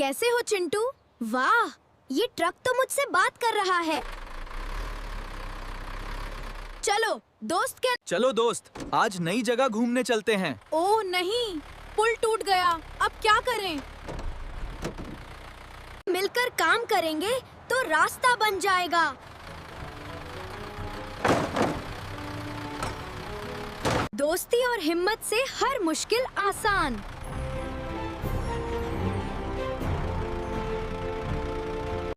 कैसे हो चिंटू? वाह, ये ट्रक तो मुझसे बात कर रहा है। चलो दोस्त, आज नई जगह घूमने चलते हैं। ओह नहीं, पुल टूट गया। अब क्या करें? मिलकर काम करेंगे तो रास्ता बन जाएगा। दोस्ती और हिम्मत से हर मुश्किल आसान।